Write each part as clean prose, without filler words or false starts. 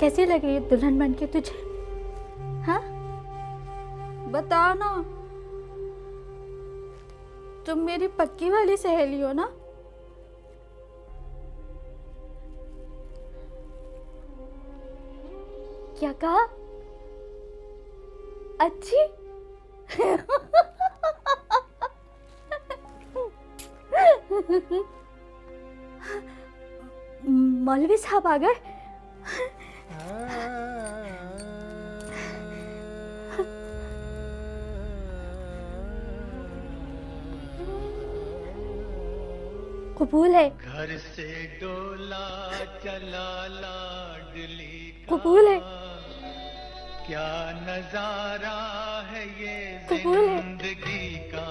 कैसी लगी दुल्हन बन के तुझे? हाँ, बता ना। तुम मेरी पक्की वाली सहेली हो ना? क्या कहा? अच्छी? मौलवी साहब आ गए। कबूल है। घर से डोला चला लाडली का, कबूल है। क्या नजारा है ये कबूल है। जिंदगी का।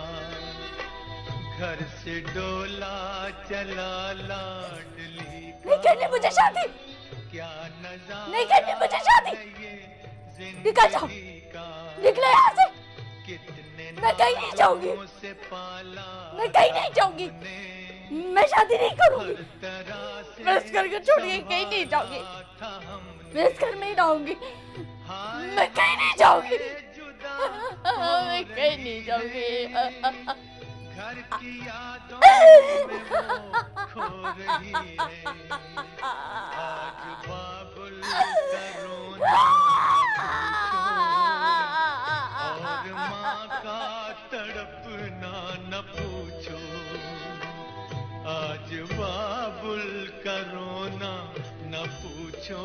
घर से डोला चला लाडली का, नहीं करनी मुझे शादी। क्या नजारा नहीं करनी मुझे शादी। है ये निकल जाओ। जिंदगी का। निकलो यहाँ से। कितने मैं कहीं नहीं जाऊंगी। नामों से पाला मैं कहीं नहीं जाऊंगी। मैं शादी नहीं करूंगी। मैं इस घर को छोड़ के कहीं नहीं जाऊंगी। मैं इस घर में ही रहूंगी। मैं कहीं नहीं जाऊंगी। मैं कहीं नहीं जाऊंगी। घर की यादों में वो खो रही है। आज बाबुल का रोना और माँ का तड़पना न पूछो। आज बाबुल का रोना न पूछो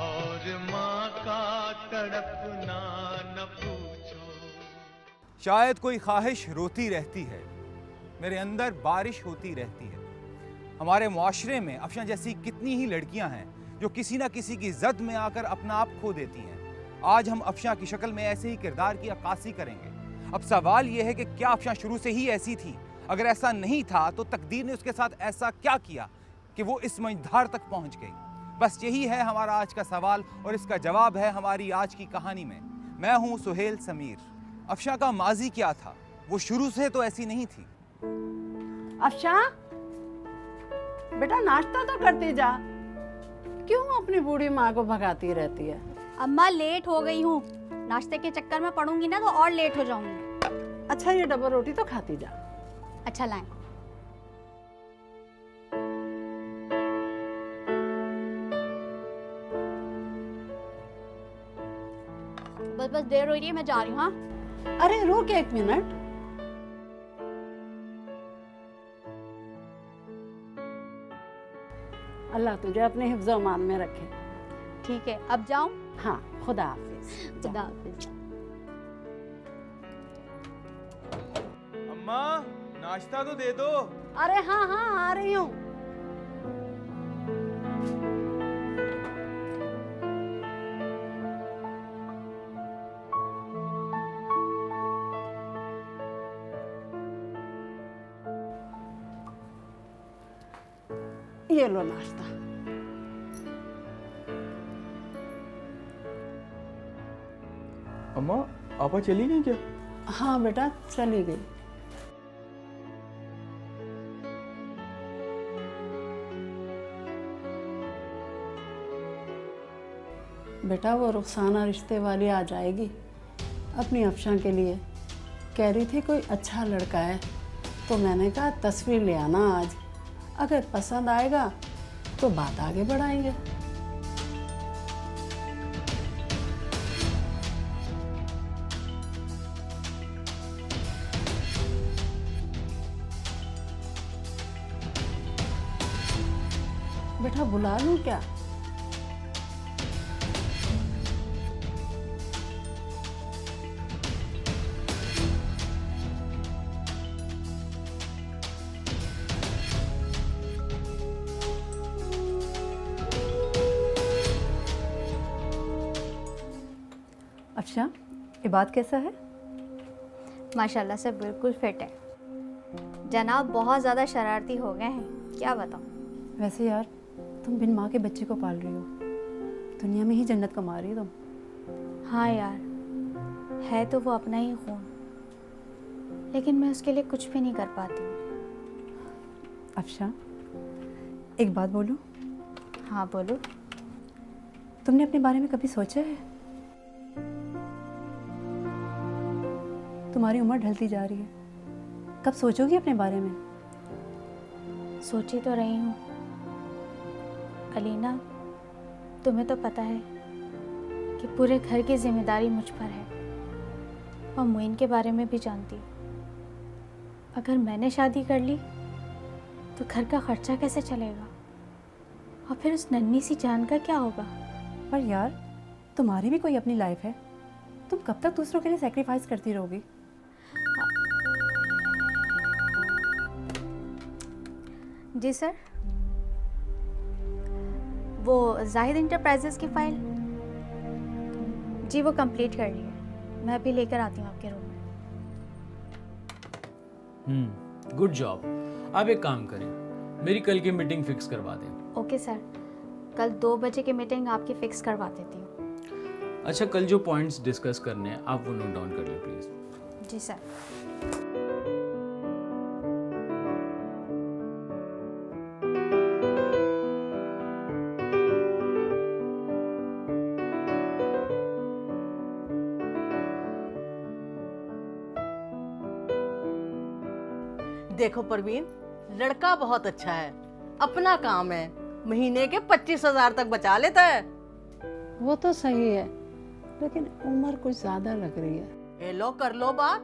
और माँ का तड़पना न पूछो। शायद कोई ख्वाहिश रोती रहती है, मेरे अंदर बारिश होती रहती है। हमारे मुआशरे में अफशां जैसी कितनी ही लड़कियां हैं जो किसी ना किसी की जद में आकर अपना आप खो देती हैं। आज हम अफशां की शक्ल में ऐसे ही किरदार की अक्कासी करेंगे। अब सवाल यह है कि क्या अफशां शुरू से ही ऐसी थी? अगर ऐसा नहीं था तो तकदीर ने उसके साथ ऐसा क्या किया कि वो इस मंझधार तक पहुंच गई? बस यही है हमारा आज का सवाल और इसका जवाब है हमारी आज की कहानी में। मैं हूं सुहेल समीर। अफशां का माजी क्या था? वो शुरू से तो ऐसी नहीं थी। अफशां, बेटा नाश्ता तो करती जा। क्यों अपनी बूढ़ी माँ को भगाती रहती है? अम्मा लेट हो गई हूँ। नाश्ते के चक्कर में पड़ूंगी ना तो और लेट हो जाऊंगी। अच्छा ये डबल रोटी तो खाती जा। अच्छा लाएं। बस बस देर हो रही है, मैं जा रही हूँ। हाँ अरे रुक एक मिनट। अल्लाह तुझे अपने हिफ्ज़ व मान में रखे। ठीक है, अब जाऊँ? हाँ, खुदा हाफिज। खुदा हाफिज। अम्मा नाश्ता तो दे दो। अरे हाँ हाँ आ रही हूँ। ये लो नाश्ता। अम्मा आपा चली गई क्या? हाँ बेटा चली गई। बेटा वो रुखसाना रिश्ते वाली आ जाएगी अपनी अफशां के लिए। कह रही थी कोई अच्छा लड़का है, तो मैंने कहा तस्वीर ले आना आज। अगर पसंद आएगा तो बात आगे बढ़ाएंगे। बेटा बुला लूं क्या? अफशां, इबाद कैसा है? माशाल्लाह से बिल्कुल फिट है। जनाब बहुत ज़्यादा शरारती हो गए हैं, क्या बताऊँ। वैसे यार तुम बिन माँ के बच्चे को पाल रही हो, दुनिया में ही जन्नत कमा रही हो तुम। हाँ यार, है तो वो अपना ही खून, लेकिन मैं उसके लिए कुछ भी नहीं कर पाती हूँ। अफशां, एक बात बोलूं? हाँ बोलो। तुमने अपने बारे में कभी सोचा है? तुम्हारी उम्र ढलती जा रही है, कब सोचोगी अपने बारे में? सोची तो रही हूँ अलीना, तुम्हें तो पता है कि पूरे घर की जिम्मेदारी मुझ पर है और मोइन के बारे में भी जानती हूँ। अगर मैंने शादी कर ली तो घर का खर्चा कैसे चलेगा और फिर उस नन्ही सी जान का क्या होगा? पर यार, तुम्हारी भी कोई अपनी लाइफ है, तुम कब तक दूसरों के लिए सेक्रीफाइस करती रहोगी? जी सर, वो जाहिद इंटरप्राइजेस की फाइल, जी वो कंप्लीट कर ली है, मैं अभी लेकर आती हूँ आपके रूम में। Good job. आप एक काम करें, मेरी कल की मीटिंग फिक्स करवा दें। ओके सर, कल 2 बजे की मीटिंग आपकी फिक्स करवा देती हूँ। अच्छा, कल जो पॉइंट्स डिस्कस करने हैं आप वो नोट डाउन कर लें प्लीज़। Ji sir. देखो परवीन, लड़का बहुत अच्छा है, अपना काम है, महीने के 25,000 तक बचा लेता है। वो तो सही है, लेकिन उम्र कुछ ज्यादा लग रही है। ए लो कर लो बात,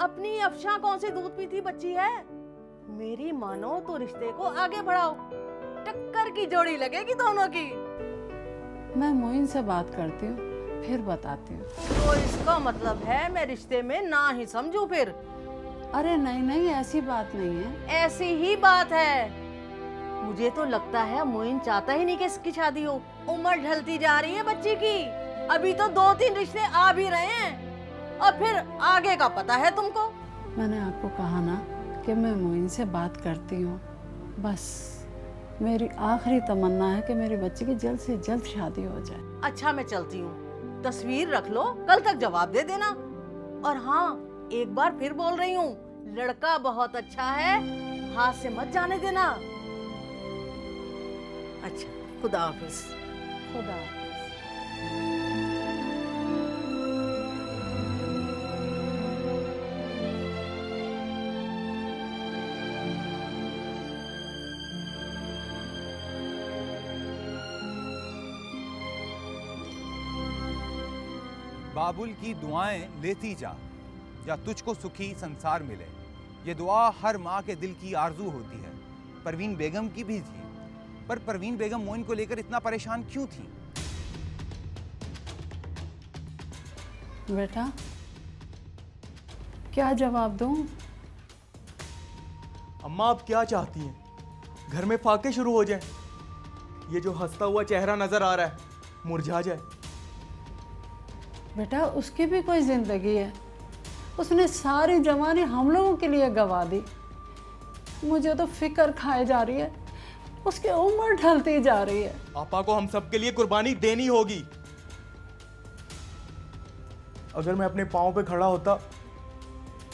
अपनी अफशा कौन सी दूध पीती बच्ची है। मेरी मानो तो रिश्ते को आगे बढ़ाओ, टक्कर की जोड़ी लगेगी दोनों की। मैं मोइन से बात करती हूँ, फिर बताती हूँ। तो इसका मतलब है मैं रिश्ते में ना ही समझू फिर? अरे नहीं नहीं, ऐसी बात नहीं है। ऐसी ही बात है। मुझे तो लगता है मोइन चाहता ही नहीं कि इसकी शादी हो। उम्र ढलती जा रही है बच्ची की, अभी तो 2-3 रिश्ते आ भी रहे हैं और फिर आगे का पता है तुमको। मैंने आपको कहा ना कि मैं मोइन से बात करती हूँ। बस मेरी आखिरी तमन्ना है कि मेरी बच्ची की जल्द से जल्द शादी हो जाए। अच्छा मैं चलती हूँ, तस्वीर रख लो, कल तक जवाब दे देना। और हाँ, एक बार फिर बोल रही हूँ, लड़का बहुत अच्छा है, हाथ से मत जाने देना। अच्छा, खुदा हाफिज। खुदा हाफिज। बाबुल की दुआएं लेती जा, या तुझको सुखी संसार मिले। ये दुआ हर माँ के दिल की आरजू होती है। परवीन बेगम की भी थी, पर परवीन बेगम मोइन को लेकर इतना परेशान क्यों थी? बेटा, क्या जवाब दूं? अम्मा आप क्या चाहती हैं? घर में फाके शुरू हो जाएं? ये जो हंसता हुआ चेहरा नजर आ रहा है मुरझा जाए? बेटा, उसकी भी कोई जिंदगी है, उसने सारी जवानी हम लोगों के लिए गवा दी। मुझे तो फिक्र खाए जा रही है, उसकी उम्र ढलती जा रही है। पापा को हम सबके लिए कुर्बानी देनी होगी। अगर मैं अपने पाँव पे खड़ा होता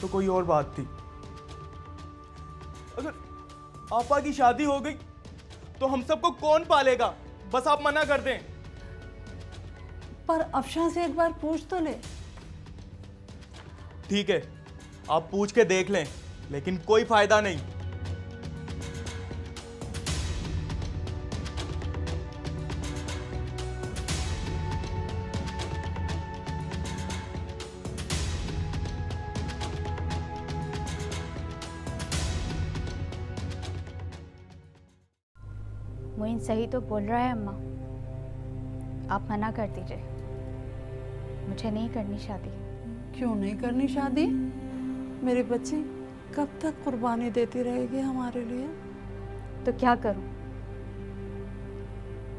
तो कोई और बात थी। अगर आपा की शादी हो गई तो हम सबको कौन पालेगा? बस आप मना कर दें। पर अफशा से एक बार पूछ तो ले। ठीक है, आप पूछ के देख लें, लेकिन कोई फायदा नहीं। मोइन सही तो बोल रहा है अम्मा, आप मना कर दीजिए, मुझे नहीं करनी शादी। क्यों नहीं करनी शादी? मेरी बच्ची कब तक कुर्बानी देती रहेगी हमारे लिए? तो क्या करूं?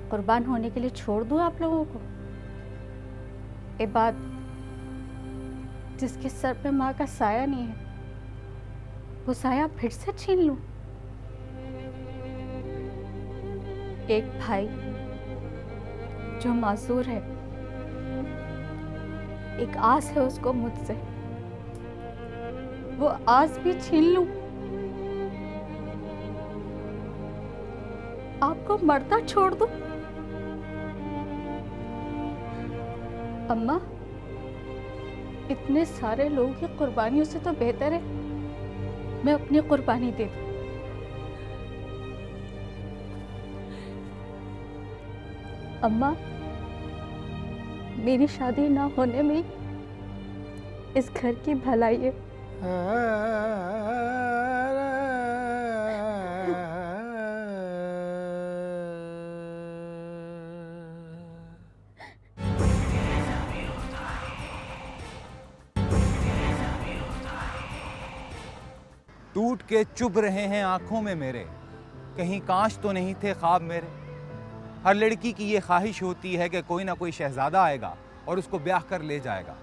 कुर्बान होने के लिए छोड़ दूं आप लोगों को? ये बात, जिसके सर पे माँ का साया नहीं है, वो साया फिर से छीन लूं? एक भाई जो मासूर है, एक आस है उसको मुझसे, वो आस भी छीन लूं? आपको मरता छोड़ दूं? अम्मा, इतने सारे लोगों की कुर्बानियों से तो बेहतर है मैं अपनी कुर्बानी दे दूं। अम्मा, मेरी शादी ना होने में इस घर की भलाई है। टूट के चुभ रहे हैं आंखों में मेरे, कहीं कांच तो नहीं थे ख्वाब मेरे। हर लड़की की ये ख्वाहिश होती है कि कोई ना कोई शहजादा आएगा और उसको ब्याह कर ले जाएगा।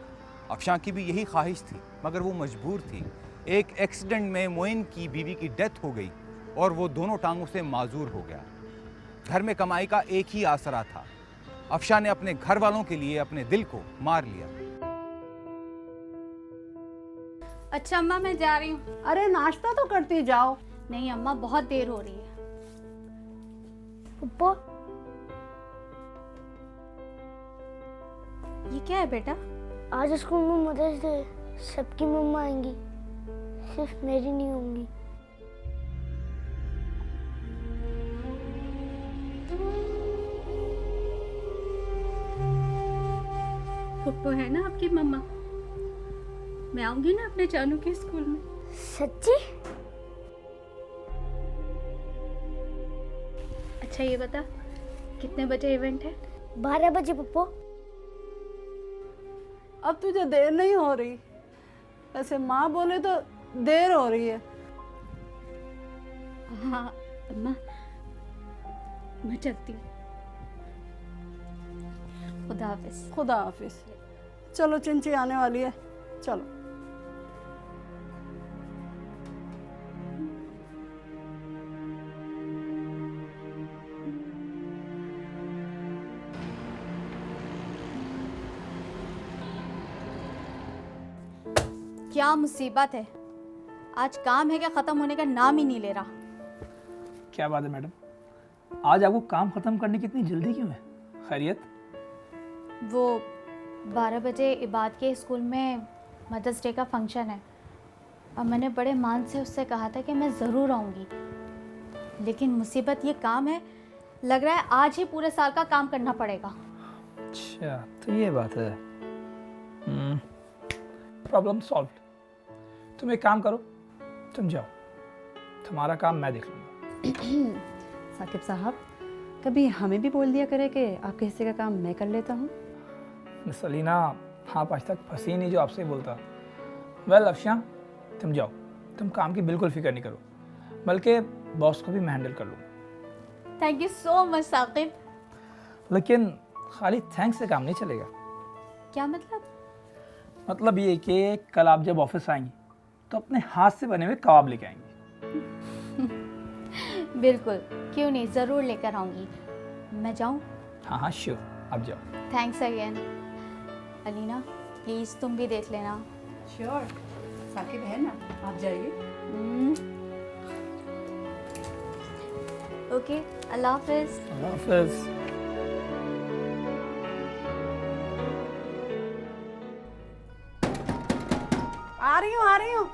अफशां की भी यही ख्वाहिश थी, मगर वो मजबूर थी। एक एक्सीडेंट में मोइन की बीवी की डेथ हो गई और वो दोनों टांगों से माजूर हो गया। घर में कमाई का एक ही आसरा था। अफशां ने अपने घर वालों के लिए अपने दिल को मार लिया। अच्छा अम्मा, मैं जा रही हूँ। अरे नाश्ता तो करती जाओ। नहीं अम्मा, बहुत देर हो रही है। पप्पा, ये क्या है बेटा? आज स्कूल में मदर्स डे, सबकी मम्मा आएंगी, सिर्फ मेरी नहीं होंगी। पप्पू है ना आपकी मम्मा? मैं आऊंगी ना अपने जानू के स्कूल में। सच्ची? अच्छा ये बता, कितने बजे इवेंट है? 12 बजे पप्पू। अब तुझे देर नहीं हो रही? वैसे माँ बोले तो देर हो रही है। हाँ अम्मा, मैं चलती हूँ। खुदा हाफिज। खुदा हाफिज। चलो, चिंची आने वाली है, चलो। क्या मुसीबत है, आज काम है क्या खत्म होने का नाम ही नहीं ले रहा। क्या बात है मैडम, आज आपको काम खत्म करने की इतनी जल्दी क्यों है? खैरियत? वो 12 बजे इबाद के स्कूल में मदर्स डे का फंक्शन है और मैंने बड़े मान से उससे कहा था कि मैं ज़रूर आऊँगी, लेकिन मुसीबत ये काम है, लग रहा है आज ही पूरे साल का काम करना पड़ेगा। अच्छा तो ये बात है। Problem solved. तुम एक काम करो, तुम जाओ, तुम्हारा काम मैं देख लूँगा। साकिब साहब, कभी हमें भी बोल दिया करे कि आपके हिस्से का काम मैं कर लेता हूँ। मिस सलीना, आप आज तक फंसी नहीं जो आपसे बोलता। वेल अफशां, तुम जाओ, तुम काम की बिल्कुल फिक्र नहीं करो, बल्कि बॉस को भी मैं हैंडल कर लूँगा। Thank you so much Saqib. लेकिन खाली थैंक्स से काम नहीं चलेगा। क्या मतलब? मतलब ये कि कल आप जब ऑफिस आएंगी तो अपने हाथ से बने हुए कबाब लेके आएंगी। बिल्कुल, क्यों नहीं, ज़रूर लेकर आऊँगी। मैं जाऊँ? हाँ हाँ श्योर, आप जाओ। Thanks again. अलीना प्लीज़ तुम भी देख लेना। श्योर, साकिब है ना, आप जाइए। ओके, अल्लाह हाफिज़। अल्लाह हाफिज़। आ रही हूँ।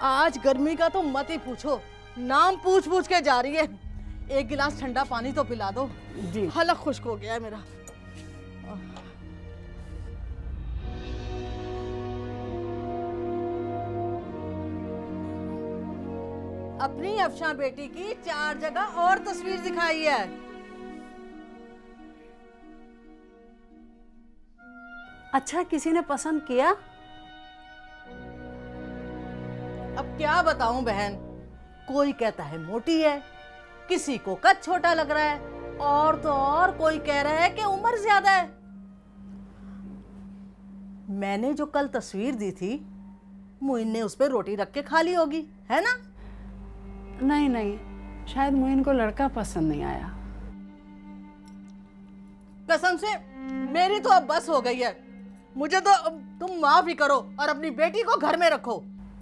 आज गर्मी का तो मत ही पूछो, नाम पूछ पूछ के जा रही है। एक गिलास ठंडा पानी तो पिला दो जी। हलक खुश्क हो गया है मेरा। अपनी अफशां बेटी की 4 जगह और तस्वीर दिखाई है। अच्छा, किसी ने पसंद किया? अब क्या बताऊं बहन, कोई कहता है मोटी है, किसी को कद छोटा लग रहा है, और तो और कोई कह रहा है कि उम्र ज्यादा है। मैंने जो कल तस्वीर दी थी, मोइन ने उस पर रोटी रख के खा ली होगी, है ना? नहीं, शायद मोइन को लड़का पसंद नहीं आया। कसम से मेरी तो अब बस हो गई है, मुझे तो तुम माफ ही करो और अपनी बेटी को घर में रखो।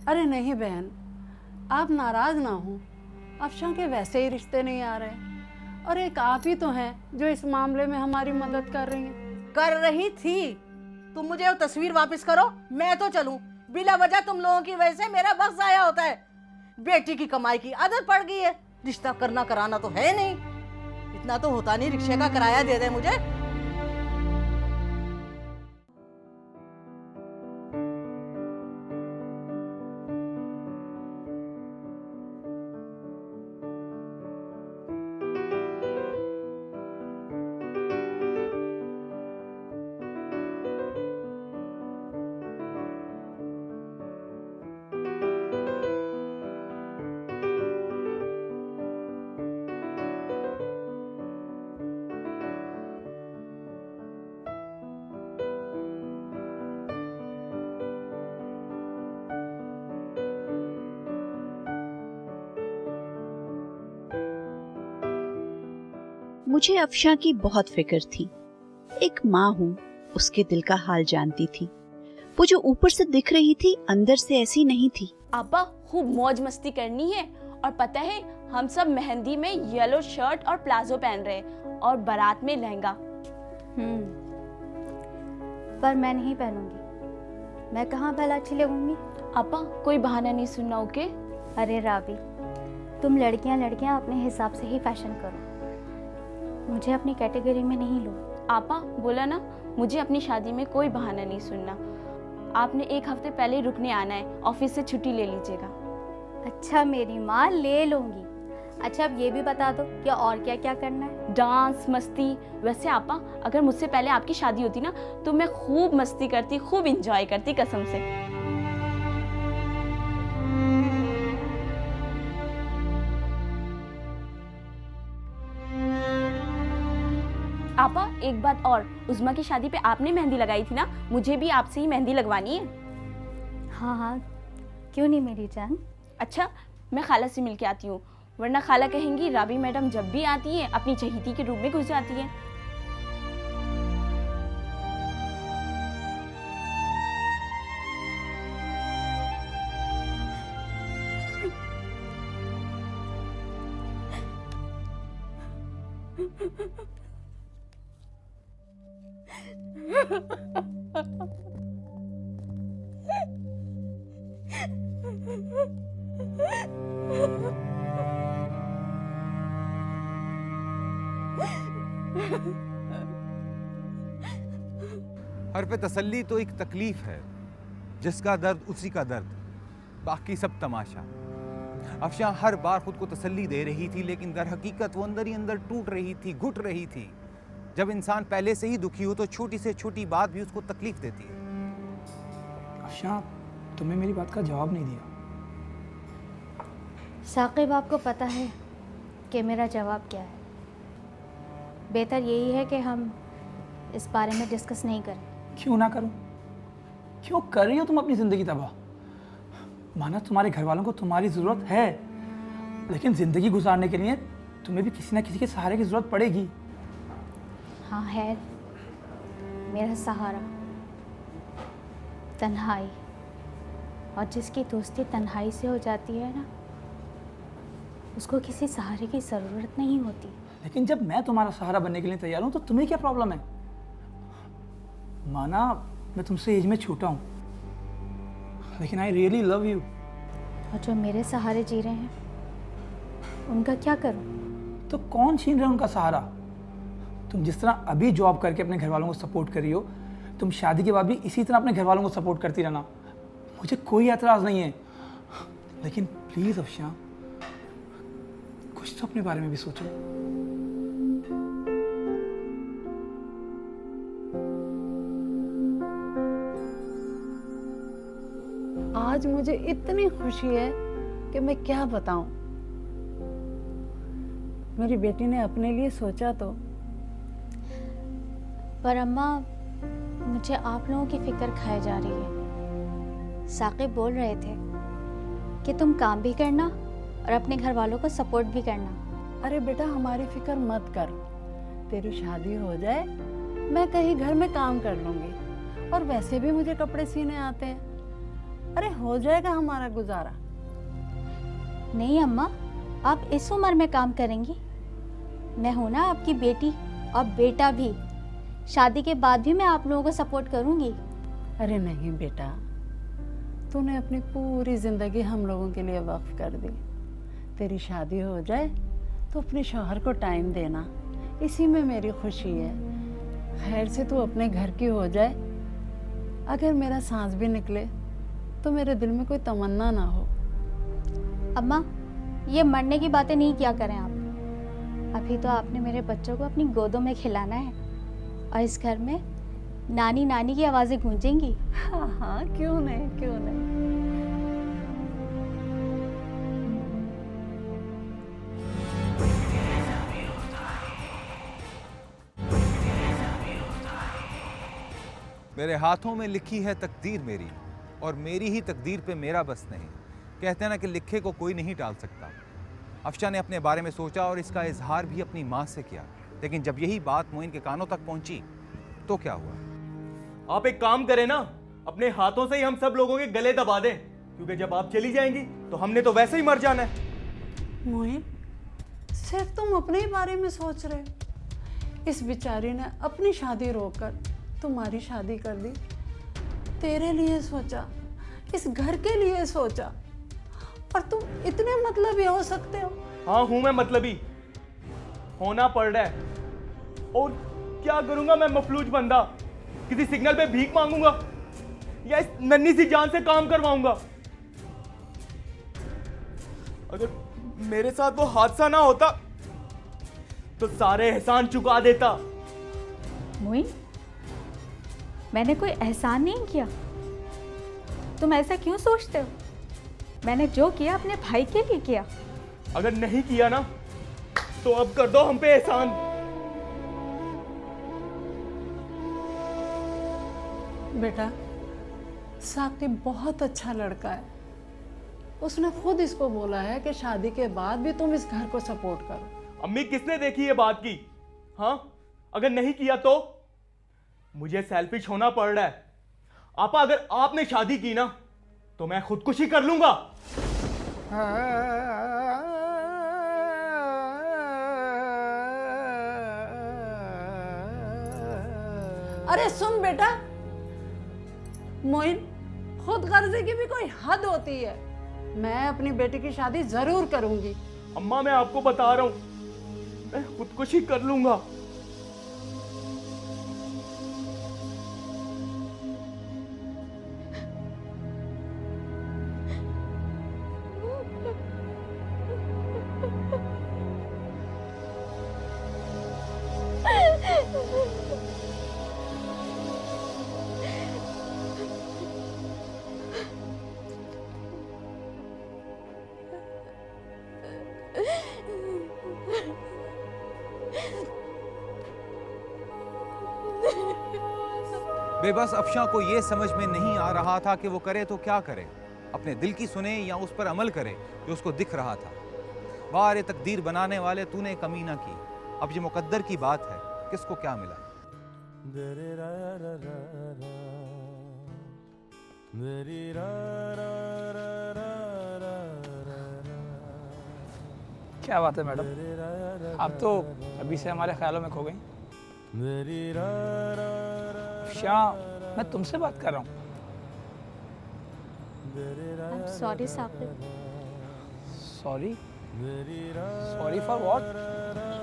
अरे नहीं बहन, आप नाराज ना हो, अफशां के वैसे ही रिश्ते नहीं आ रहे और एक आप ही तो हैं जो इस मामले में हमारी मदद कर रही हैं। कर रही थी। तुम मुझे वो तस्वीर वापस करो, मैं तो चलूं। बिला वजह तुम लोगों की वजह से मेरा वक्त जाया होता है। बेटी की कमाई की आदत पड़ गई है, रिश्ता करना कराना तो है नहीं। इतना तो होता नहीं, रिक्शे का किराया दे दे मुझे। मुझे अफशा की बहुत फिक्र थी। एक माँ हूँ, उसके दिल का हाल जानती थी। वो जो ऊपर से दिख रही थी अंदर से ऐसी नहीं थी। आपा खूब मौज मस्ती करनी है, और पता है हम सब मेहंदी में येलो शर्ट और प्लाजो पहन रहे हैं और बारात में लहंगा। पर मैं नहीं पहनूंगी। मैं कहाँ भला अच्छी लगूंगी? आपा कोई बहाना नहीं सुनना, ओके? अरे राबी, तुम लड़कियां अपने हिसाब से ही फैशन करो, मुझे अपनी कैटेगरी में नहीं लो। आपा बोला ना, मुझे अपनी शादी में कोई बहाना नहीं सुनना। आपने 1 हफ्ते पहले ही रुकने आना है, ऑफिस से छुट्टी ले लीजिएगा। अच्छा मेरी माँ, ले लूंगी। अच्छा अब ये भी बता दो कि और क्या क्या करना है? डांस, मस्ती। वैसे आपा अगर मुझसे पहले आपकी शादी होती ना तो मैं खूब मस्ती करती, खूब इंजॉय करती, कसम से। आपा एक बात और, उज़्मा की शादी पे आपने मेहंदी लगाई थी ना, मुझे भी आपसे ही मेहंदी लगवानी है। हाँ हाँ, क्यों नहीं मेरी जान। अच्छा मैं खाला से मिल के आती हूँ, वरना खाला कहेंगी राबी मैडम जब भी आती है अपनी चहेती के रूम में घुस जाती है। हर पे तसल्ली तो एक तकलीफ है, जिसका दर्द उसी का दर्द, बाकी सब तमाशा। अफशा हर बार खुद को तसल्ली दे रही थी, लेकिन दर हकीकत वो अंदर ही अंदर टूट रही थी, घुट रही थी। जब इंसान पहले से ही दुखी हो तो छोटी से छोटी बात भी उसको तकलीफ देती है। अफशा, तुमने मेरी बात का जवाब नहीं दिया। साकिब, आपको पता है कि मेरा जवाब क्या है? बेहतर यही है कि हम इस बारे में डिस्कस नहीं करें। क्यों ना करूं? क्यों कर रही हो तुम अपनी ज़िंदगी तबाह? माना तुम्हारे घर वालों को तुम्हारी ज़रूरत है, लेकिन ज़िंदगी गुजारने के लिए तुम्हें भी किसी ना किसी के सहारे की ज़रूरत पड़ेगी। हाँ है, मेरा सहारा तन्हाई, और जिसकी दोस्ती तन्हाई से हो जाती है ना, उसको किसी सहारे की ज़रूरत नहीं होती। लेकिन जब मैं तुम्हारा सहारा बनने के लिए तैयार हूँ तो तुम्हें क्या प्रॉब्लम है? माना मैं तुमसे एज में छोटा हूँ, लेकिन आई रियली लव यू। और जो मेरे सहारे जी रहे हैं उनका क्या करूं? तो कौन छीन रहा है उनका सहारा? तुम जिस तरह अभी जॉब करके अपने घर वालों को सपोर्ट कर रही हो, तुम शादी के बाद भी इसी तरह अपने घर वालों को सपोर्ट करती रहना। मुझे कोई एतराज़ नहीं है, लेकिन प्लीज़ अफशा, कुछ तो अपने बारे में भी सोचो। आज मुझे इतनी खुशी है कि मैं क्या बताऊं। मेरी बेटी ने अपने लिए सोचा तो। पर अम्मा, मुझे आप लोगों की फिक्र खाए जा रही है। साकिब बोल रहे थे कि तुम काम भी करना और अपने घर वालों को सपोर्ट भी करना। अरे बेटा, हमारी फिक्र मत कर, तेरी शादी हो जाए मैं कहीं घर में काम कर लूंगी, और वैसे भी मुझे कपड़े सीने आते हैं। अरे हो जाएगा हमारा गुजारा। नहीं अम्मा, आप इस उम्र में काम करेंगी? मैं हूं ना आपकी बेटी और बेटा भी। शादी के बाद भी मैं आप लोगों को सपोर्ट करूंगी। अरे नहीं बेटा, तूने अपनी पूरी ज़िंदगी हम लोगों के लिए वक्फ कर दी। तेरी शादी हो जाए तो अपने शौहर को टाइम देना, इसी में मेरी खुशी है। खैर से तू अपने घर की हो जाए। अगर मेरा सांस भी निकले तो मेरे दिल में कोई तमन्ना ना हो। अम्मा, ये मरने की बातें नहीं किया करें आप। अभी तो आपने मेरे बच्चों को अपनी गोदों में खिलाना है और इस घर में नानी नानी की आवाज़ें गूंजेंगी। हाँ हाँ, क्यों नहीं, क्यों नहीं। मेरे हाथों में लिखी है तकदीर मेरी, और मेरी ही तकदीर पे मेरा बस नहीं। कहते हैं ना कि लिखे को कोई नहीं टाल सकता। अफशा ने अपने बारे में सोचा और इसका इजहार भी अपनी माँ से किया, लेकिन जब यही बात मोइन के कानों तक पहुंची तो क्या हुआ? आप एक काम करें ना, अपने हाथों से ही हम सब लोगों के गले दबा दें, क्योंकि जब आप चली जाएंगी तो हमने तो वैसे ही मर जाना है। मोइन, सिर्फ तुम अपने ही बारे में सोच रहे हो। इस बेचारी ने अपनी शादी रोककर तुम्हारी शादी कर दी। तेरे लिए सोचा, इस घर के लिए सोचा, और तुम इतने मतलबी हो सकते हो? हाँ हूं मैं मतलबी, होना पड़ रहा है। और क्या करूंगा मैं मफलूज बंदा? किसी सिग्नल पे भीख मांगूंगा या इस नन्ही सी जान से काम करवाऊंगा? अगर मेरे साथ वो हादसा ना होता तो सारे एहसान चुका देता। मोइन, मैंने कोई एहसान नहीं किया। तुम ऐसा क्यों सोचते हो? मैंने जो किया अपने भाई के लिए किया। अगर नहीं किया ना तो अब कर दो हम पे एहसान। बेटा, साकिब बहुत अच्छा लड़का है। उसने खुद इसको बोला है कि शादी के बाद भी तुम इस घर को सपोर्ट करो। अम्मी, किसने देखी ये बात की? हाँ, अगर नहीं किया तो मुझे सेल्फिश होना पड़ रहा है। आपा, अगर आपने शादी की ना तो मैं खुदकुशी कर लूंगा। अरे सुन बेटा, मोइन, खुद गर्जी की भी कोई हद होती है। मैं अपनी बेटी की शादी जरूर करूंगी। अम्मा, मैं आपको बता रहा हूं, मैं खुदकुशी कर लूंगा। बेबस अफशा को ये समझ में नहीं आ रहा था कि वो करे तो क्या करे। अपने दिल की सुने या उस पर अमल करे जो उसको दिख रहा था। वारे तकदीर बनाने वाले, तूने कमी ना की। अब ये मुकद्दर की बात है, किसको क्या मिला। क्या बात है मैडम, आप तो अभी से हमारे ख्यालों में खो गई। अफशा, मैं तुमसे बात कर रहा हूँ। Sorry Saqib. Sorry? Sorry for what?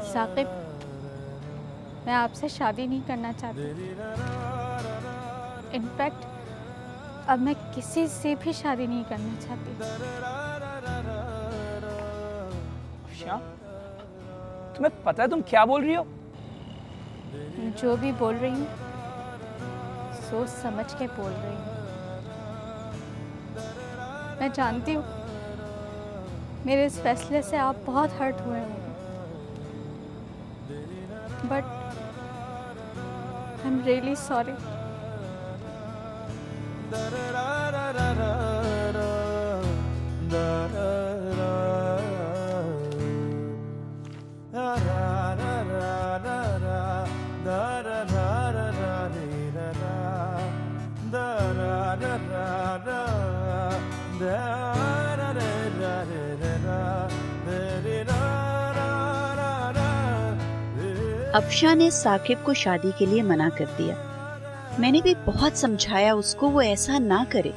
Saqib, मैं आपसे शादी नहीं करना चाहती। इनफैक्ट अब मैं किसी से भी शादी नहीं करना चाहती। अफशा, तुम्हें पता है तुम क्या बोल रही हो? जो भी बोल रही हूँ सोच समझ के बोल रही हूँ। मैं जानती हूँ मेरे इस फैसले से आप बहुत हर्ट हुए होंगे, but I am really sorry. Afsha ने साकिब को शादी के लिए मना कर दिया। मैंने भी बहुत समझाया उसको वो ऐसा ना करे।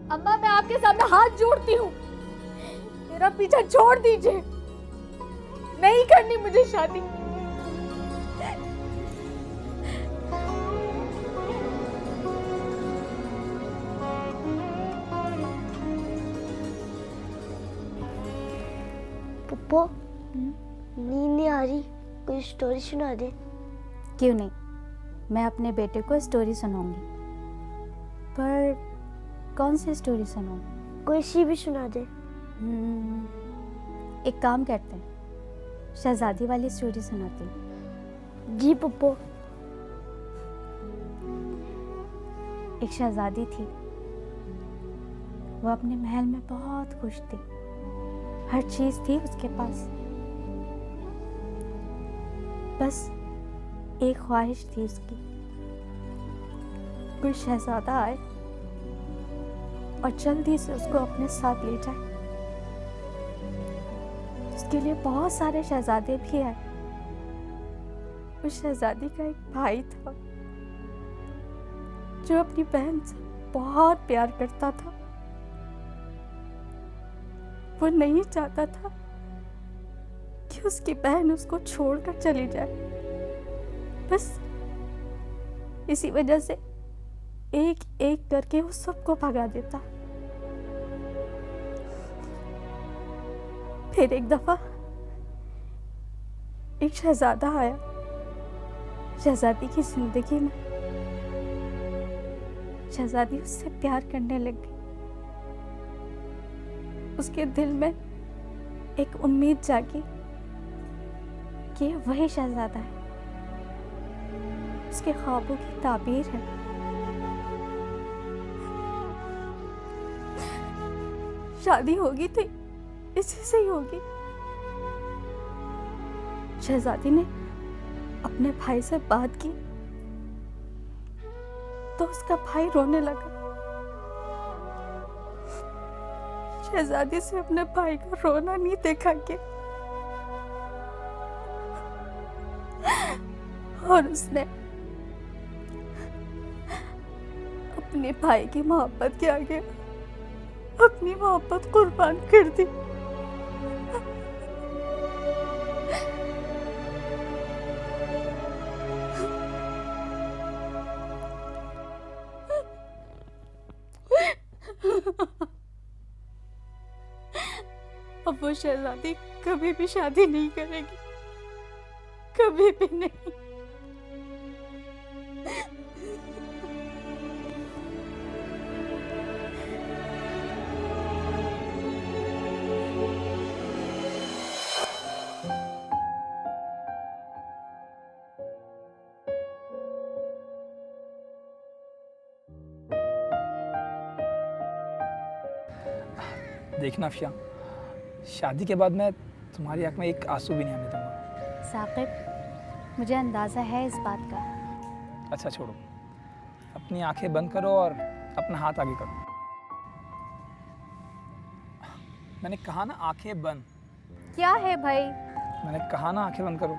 अम्मा मैं आपके सामने हाथ जोड़ती हूँ, मेरा पीछा छोड़ दीजिए, नहीं करनी मुझे शादी। पप्पो नींद नहीं आ रही, कोई स्टोरी सुना दे। क्यों नहीं, मैं अपने बेटे को स्टोरी सुनाऊंगी, पर कौन सी स्टोरी सुनाऊं? कोई सी भी सुना दे। एक काम करते हैं, शहजादी वाली स्टोरी सुनाती हूँ। जी पप्पो। एक शहजादी थी, वो अपने महल में बहुत खुश थी, हर चीज थी उसके पास, बस एक ख्वाहिश थी उसकी, कोई शहजादा आए और जल्दी से उसको अपने साथ ले जाए। उसके लिए बहुत सारे शहजादे भी आए। उस शहजादी का एक भाई था जो अपनी बहन से बहुत प्यार करता था। वो नहीं चाहता था कि उसकी बहन उसको छोड़कर चली जाए, बस इसी वजह से एक एक करके वो सबको भगा देता। फिर एक दफा एक शहजादा आया शहजादी की जिंदगी में। शहजादी उससे प्यार करने लग गई। उसके दिल में एक उम्मीद जागी कि वही शहजादा है, उसके ख्वाबों की ताबीर है। शादी होगी तो इसी से ही होगी। शहजादी ने अपने भाई से बात की तो उसका भाई रोने लगा। शहजादी से अपने भाई का रोना नहीं देखा गया और उसने अपने भाई की मोहब्बत के आगे अपनी मोहब्बत कुर्बान कर दी। अब वो शहजादी कभी भी शादी नहीं करेगी, कभी भी नहीं। देखना अफशा, शादी के बाद मैं तुम्हारी आंख में एक आंसू भी नहीं आने दूंगा। साकिब, मुझे अंदाज़ा है इस बात का। अच्छा छोड़ो, अपनी आंखें बंद करो और अपना हाथ आगे करो। मैंने कहा ना आंखें बंद। क्या है भाई? मैंने कहा ना आंखें बंद करो।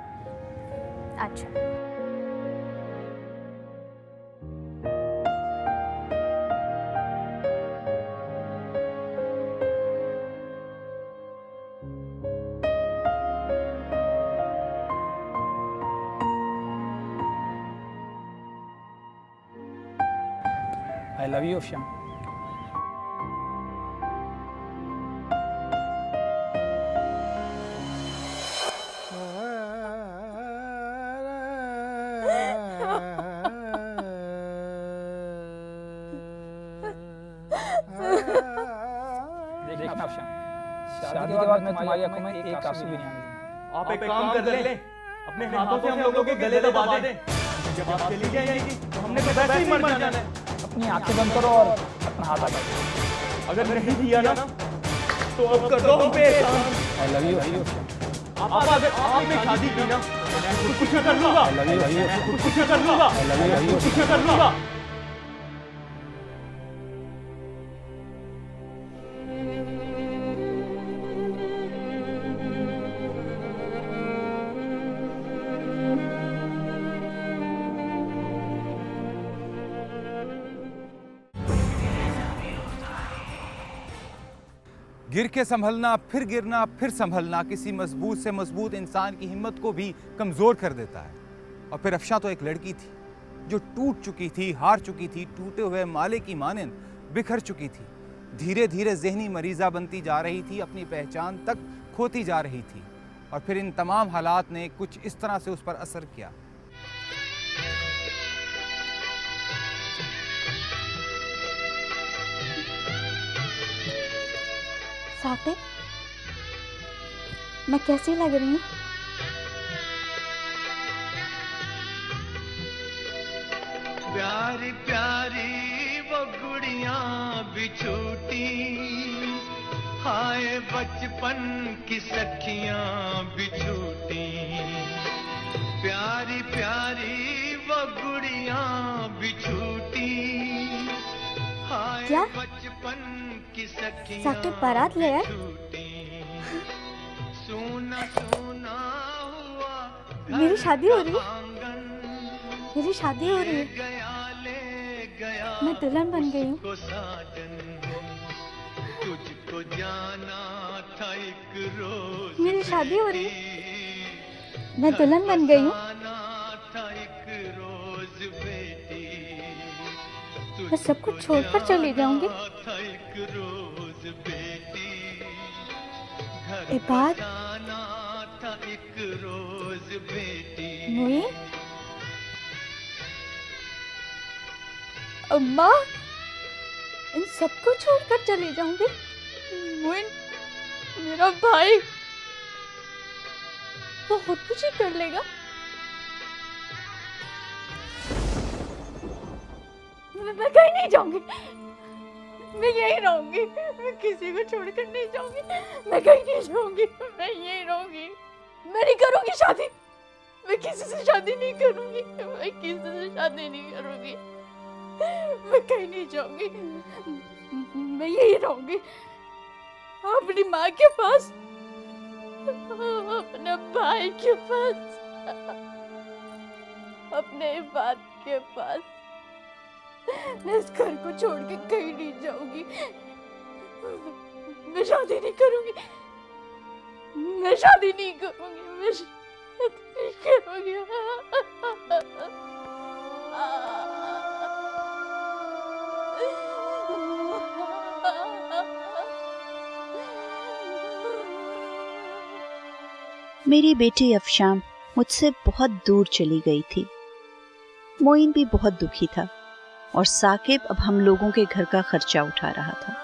अच्छा। I love you, Afsha. देखना अफशान, शादी के बाद मैं तुम्हारी आंखों में एक आंसू भी नहीं आने दूंगा। आप एक काम कर ले, अपने हाथों से हम लोगों के गले दबा दें। जब आप चली जाएंगी तो हमने तो वैसे ही मर जाना है। अपनी आंखें बंद करो और अपना हाथ आगे। अगर नहीं दिया ना तो अब कर दो हम पे एहसान। I love you. अगर आपने शादी की ना मैं खुद कर लूंगा। मैं खुद कर लूंगा। खुद कर लूंगा। गिर के संभलना, फिर गिरना, फिर संभलना किसी मजबूत से मजबूत इंसान की हिम्मत को भी कमज़ोर कर देता है। और फिर अफशां तो एक लड़की थी जो टूट चुकी थी, हार चुकी थी, टूटे हुए माले की मानंद बिखर चुकी थी। धीरे धीरे जहनी मरीज़ा बनती जा रही थी, अपनी पहचान तक खोती जा रही थी। और फिर इन तमाम हालात ने कुछ इस तरह से उस पर असर किया। साकिब, मैं कैसी लग रही हूँ? प्यारी प्यारी वो गुड़ियां बिछूटी, हाय बचपन की सखियां बिछूटी। प्यारी प्यारी वो गुड़ियां बिछूटी, हाय क्या? बचपन की सखियां साकिब बारात ले आए? सुना सुना हुआ मेरी शादी हो रही है? मेरी शादी हो रही है? मैं दुल्हन बन गई हूँ। तुझको जाना था एक रोज, मेरी शादी हो रही है? मैं दुल्हन बन गई हूँ। मैं सब कुछ छोड़कर चली जाऊंगी। इबाद, मोइन, अम्मा, इन सबको छोड़कर चली जाऊंगी। मोइन मेरा भाई, वो खुद कुछ ही कर लेगा। मैं कहीं नहीं जाऊंगी, मैं यहीं रहूंगी। मैं किसी को छोड़कर नहीं जाऊंगी। मैं कहीं नहीं जाऊंगी, मैं यहीं रहूंगी। मैं नहीं करूंगी शादी, मैं किसी से शादी नहीं करूंगी। मैं किसी से शादी नहीं करूंगी। मैं कहीं नहीं जाऊंगी, मैं यहीं रहूंगी अपनी माँ के पास, अपने भाई के पास, अपने इबाद के पास। मैं इस घर को छोड़ के कहीं नहीं जाऊंगी। मैं शादी नहीं करूंगी, मैं शादी नहीं करूंगी, मैं शादी नहीं करूंगी। मेरी बेटी अफशां मुझसे बहुत दूर चली गई थी। मोइन भी बहुत दुखी था और साकिब अब हम लोगों के घर का खर्चा उठा रहा था।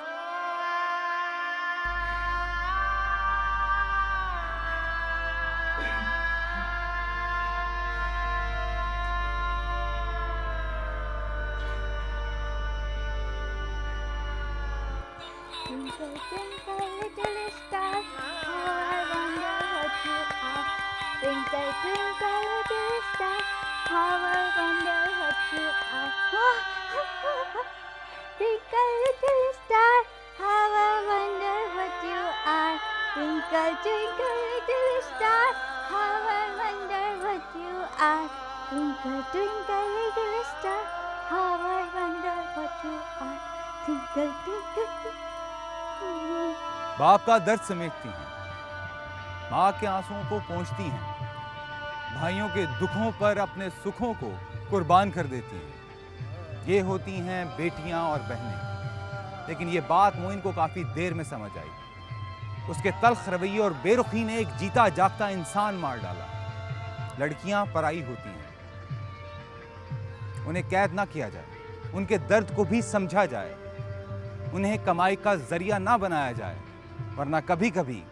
बाप का दर्द समेटती हैं, माँ के आंसुओं को पोंछती हैं, भाइयों के दुखों पर अपने सुखों को कुर्बान कर देती हैं। ये होती हैं बेटियां और बहनें। लेकिन ये बात मोइन को काफ़ी देर में समझ आई। उसके तल्ख रवैये और बेरुखी ने एक जीता जागता इंसान मार डाला। लड़कियां पराई होती हैं, उन्हें कैद ना किया जाए, उनके दर्द को भी समझा जाए, उन्हें कमाई का जरिया ना बनाया जाए। वरना कभी कभी